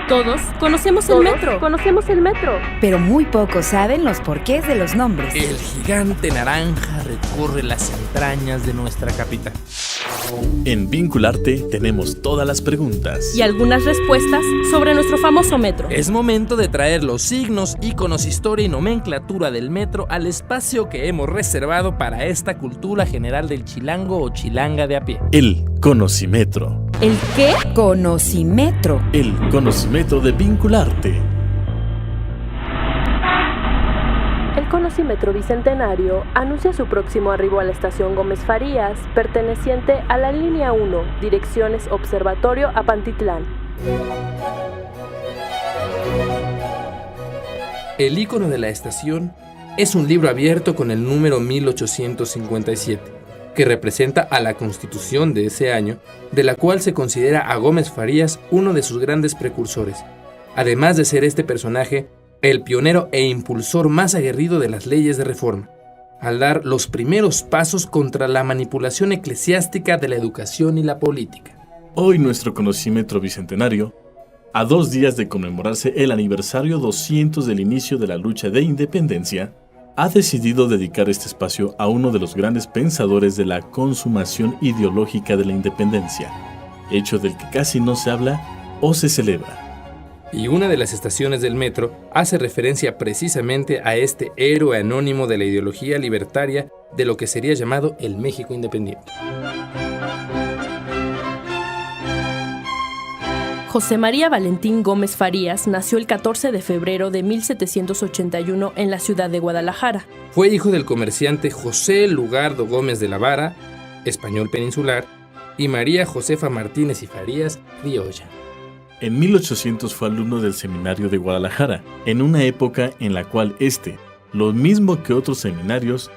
Todos conocemos el metro. Pero muy pocos saben los porqués de los nombres. El gigante naranja recorre las entrañas de nuestra capital. En Vincularte tenemos todas las preguntas Y algunas respuestas sobre nuestro famoso metro. Es momento de traer los signos, íconos, historia y nomenclatura del metro al espacio que hemos reservado para esta cultura general del chilango o chilanga de a pie. el Conocimetro. ¿El qué? Conocimetro. El Conocimetro de Vincularte. El Conocimetro Bicentenario anuncia su próximo arribo a la estación Gómez Farías, perteneciente a la línea 1, direcciones Observatorio a Pantitlán. El ícono de la estación es un libro abierto con el número 1857, que representa a la Constitución de ese año, de la cual se considera a Gómez Farías uno de sus grandes precursores, además de ser este personaje el pionero e impulsor más aguerrido de las leyes de reforma, al dar los primeros pasos contra la manipulación eclesiástica de la educación y la política. Hoy nuestro Conocímetro Bicentenario, a 2 días de conmemorarse el aniversario 200 del inicio de la lucha de independencia, ha decidido dedicar este espacio a uno de los grandes pensadores de la consumación ideológica de la independencia, hecho del que casi no se habla o se celebra. Y una de las estaciones del metro hace referencia precisamente a este héroe anónimo de la ideología libertaria de lo que sería llamado el México independiente. José María Valentín Gómez Farías nació el 14 de febrero de 1781 en la ciudad de Guadalajara. Fue hijo del comerciante José Lugardo Gómez de la Vara, español peninsular, y María Josefa Martínez y Farías, criolla. En 1800 fue alumno del Seminario de Guadalajara, en una época en la cual lo mismo que otros seminarios,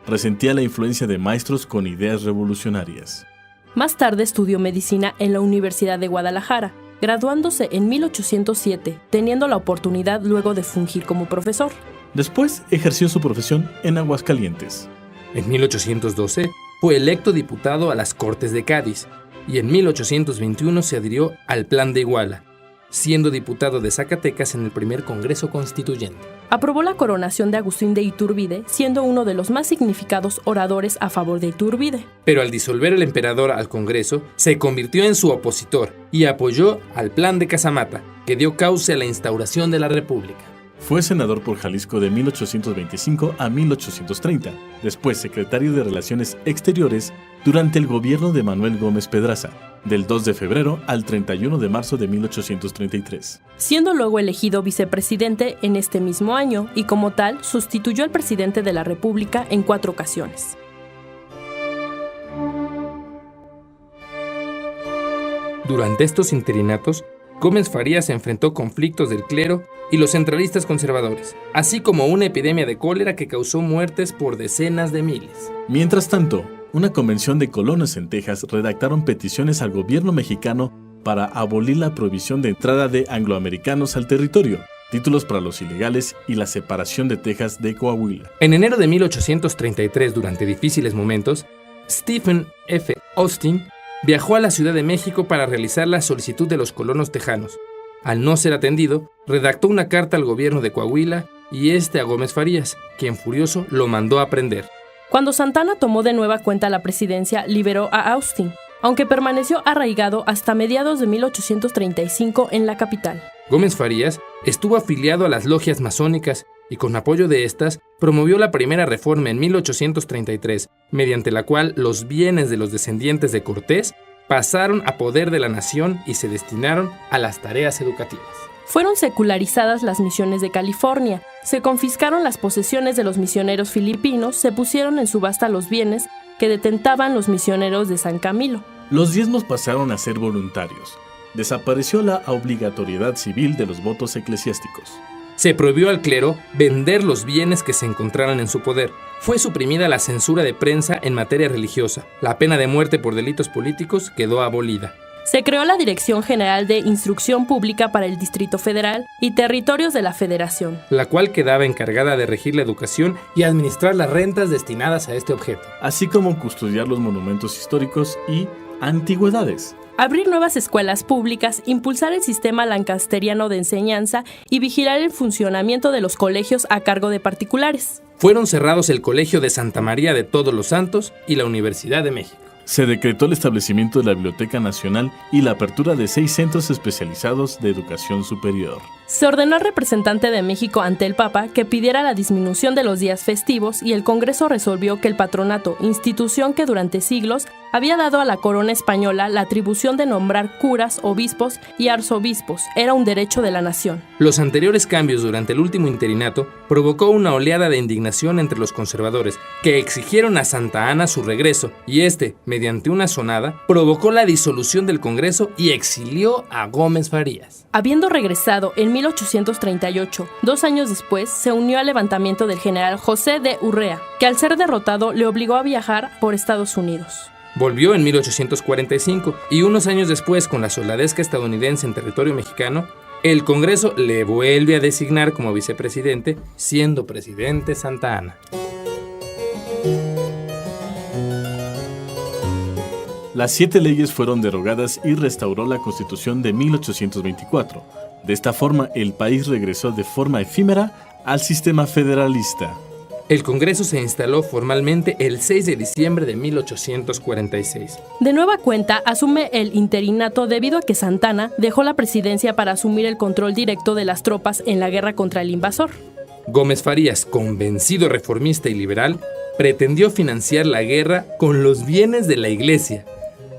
resentía la influencia de maestros con ideas revolucionarias. Más tarde estudió medicina en la Universidad de Guadalajara, graduándose en 1807, teniendo la oportunidad luego de fungir como profesor. Después ejerció su profesión en Aguascalientes. En 1812 fue electo diputado a las Cortes de Cádiz y en 1821 se adhirió al Plan de Iguala, siendo diputado de Zacatecas en el primer Congreso Constituyente. Aprobó la coronación de Agustín de Iturbide, siendo uno de los más significados oradores a favor de Iturbide. Pero al disolver el emperador al Congreso, se convirtió en su opositor y apoyó al Plan de Casamata, que dio cauce a la instauración de la República. Fue senador por Jalisco de 1825 a 1830, después secretario de Relaciones Exteriores durante el gobierno de Manuel Gómez Pedraza, del 2 de febrero al 31 de marzo de 1833. Siendo luego elegido vicepresidente en este mismo año y como tal sustituyó al presidente de la República en 4 ocasiones. Durante estos interinatos, Gómez Farías enfrentó conflictos del clero y los centralistas conservadores, así como una epidemia de cólera que causó muertes por decenas de miles. Mientras tanto, una convención de colonos en Texas redactaron peticiones al gobierno mexicano para abolir la prohibición de entrada de angloamericanos al territorio, títulos para los ilegales y la separación de Texas de Coahuila. En enero de 1833, durante difíciles momentos, Stephen F. Austin viajó a la Ciudad de México para realizar la solicitud de los colonos tejanos. Al no ser atendido, redactó una carta al gobierno de Coahuila y a Gómez Farías, quien furioso lo mandó a prender. Cuando Santana tomó de nueva cuenta la presidencia, liberó a Austin, aunque permaneció arraigado hasta mediados de 1835 en la capital. Gómez Farías estuvo afiliado a las logias masónicas y con apoyo de estas promovió la primera reforma en 1833, mediante la cual los bienes de los descendientes de Cortés pasaron a poder de la nación y se destinaron a las tareas educativas. Fueron secularizadas las misiones de California, se confiscaron las posesiones de los misioneros filipinos, se pusieron en subasta los bienes que detentaban los misioneros de San Camilo. Los diezmos pasaron a ser voluntarios. Desapareció la obligatoriedad civil de los votos eclesiásticos. Se prohibió al clero vender los bienes que se encontraran en su poder. Fue suprimida la censura de prensa en materia religiosa. La pena de muerte por delitos políticos quedó abolida. Se creó la Dirección General de Instrucción Pública para el Distrito Federal y Territorios de la Federación, la cual quedaba encargada de regir la educación y administrar las rentas destinadas a este objeto, así como custodiar los monumentos históricos y antigüedades. abrir nuevas escuelas públicas, impulsar el sistema lancasteriano de enseñanza y vigilar el funcionamiento de los colegios a cargo de particulares. Fueron cerrados el Colegio de Santa María de Todos los Santos y la Universidad de México. Se decretó el establecimiento de la Biblioteca Nacional y la apertura de 6 centros especializados de educación superior. Se ordenó al representante de México ante el Papa que pidiera la disminución de los días festivos y el Congreso resolvió que el patronato, institución que durante siglos había dado a la corona española la atribución de nombrar curas, obispos y arzobispos, era un derecho de la nación. Los anteriores cambios durante el último interinato provocó una oleada de indignación entre los conservadores, que exigieron a Santa Anna su regreso, y mediante una sonada, provocó la disolución del Congreso y exilió a Gómez Farías. Habiendo regresado en 1838, 2 años después, se unió al levantamiento del general José de Urrea, que al ser derrotado le obligó a viajar por Estados Unidos. Volvió en 1845 y unos años después, con la soldadesca estadounidense en territorio mexicano, el Congreso le vuelve a designar como vicepresidente, siendo presidente Santa Anna. Las 7 leyes fueron derogadas y restauró la Constitución de 1824. De esta forma, el país regresó de forma efímera al sistema federalista. El Congreso se instaló formalmente el 6 de diciembre de 1846. De nueva cuenta, asume el interinato debido a que Santa Anna dejó la presidencia para asumir el control directo de las tropas en la guerra contra el invasor. Gómez Farías, convencido reformista y liberal, pretendió financiar la guerra con los bienes de la Iglesia,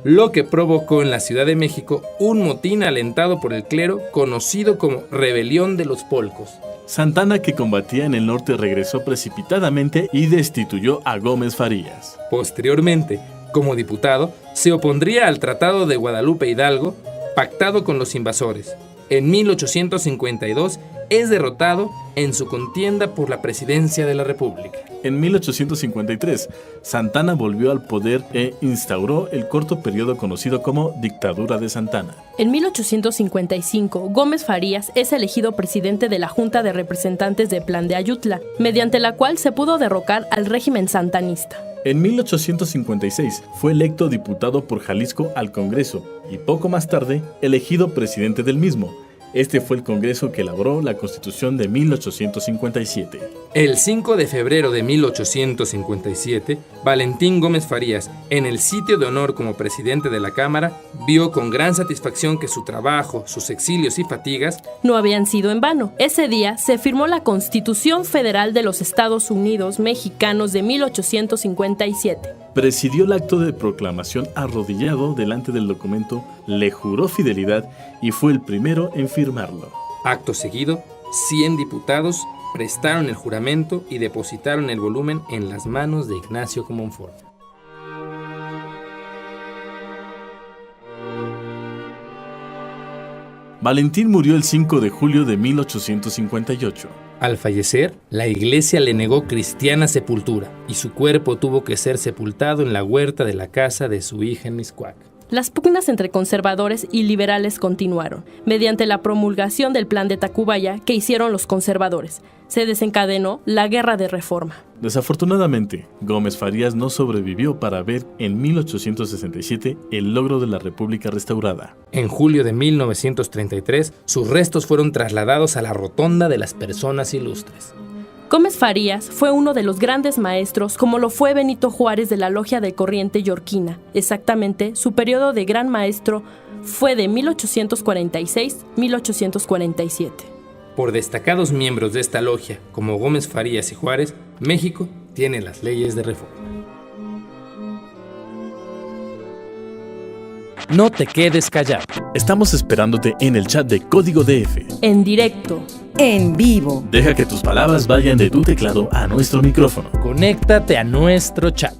lo que provocó en la Ciudad de México un motín alentado por el clero conocido como Rebelión de los Polcos. Santa Anna, que combatía en el norte, regresó precipitadamente y destituyó a Gómez Farías. Posteriormente, como diputado, se opondría al Tratado de Guadalupe Hidalgo, pactado con los invasores. En 1852 es derrotado en su contienda por la presidencia de la República. En 1853, Santa Anna volvió al poder e instauró el corto periodo conocido como Dictadura de Santa Anna. En 1855, Gómez Farías es elegido presidente de la Junta de Representantes de Plan de Ayutla, mediante la cual se pudo derrocar al régimen santanista. En 1856 fue electo diputado por Jalisco al Congreso y poco más tarde elegido presidente del mismo. Este fue el Congreso que elaboró la Constitución de 1857. El 5 de febrero de 1857, Valentín Gómez Farías, en el sitio de honor como presidente de la Cámara, vio con gran satisfacción que su trabajo, sus exilios y fatigas no habían sido en vano. Ese día se firmó la Constitución Federal de los Estados Unidos Mexicanos de 1857. Presidió el acto de proclamación arrodillado delante del documento, le juró fidelidad y fue el primero en firmarlo. Acto seguido, 100 diputados prestaron el juramento y depositaron el volumen en las manos de Ignacio Comonfort. Valentín murió el 5 de julio de 1858. Al fallecer, la iglesia le negó cristiana sepultura y su cuerpo tuvo que ser sepultado en la huerta de la casa de su hija en Mixcoac. Las pugnas entre conservadores y liberales continuaron, mediante la promulgación del Plan de Tacubaya que hicieron los conservadores. Se desencadenó la Guerra de Reforma. Desafortunadamente, Gómez Farías no sobrevivió para ver en 1867 el logro de la República restaurada. En julio de 1933, sus restos fueron trasladados a la Rotonda de las Personas Ilustres. Gómez Farías fue uno de los grandes maestros, como lo fue Benito Juárez de la Logia de Corriente Yorquina. Exactamente, su periodo de gran maestro fue de 1846-1847. Por destacados miembros de esta logia, como Gómez Farías y Juárez, México tiene las leyes de reforma. No te quedes callado. Estamos esperándote en el chat de Código DF. En directo. En vivo. Deja que tus palabras vayan de tu teclado a nuestro micrófono. Conéctate a nuestro chat.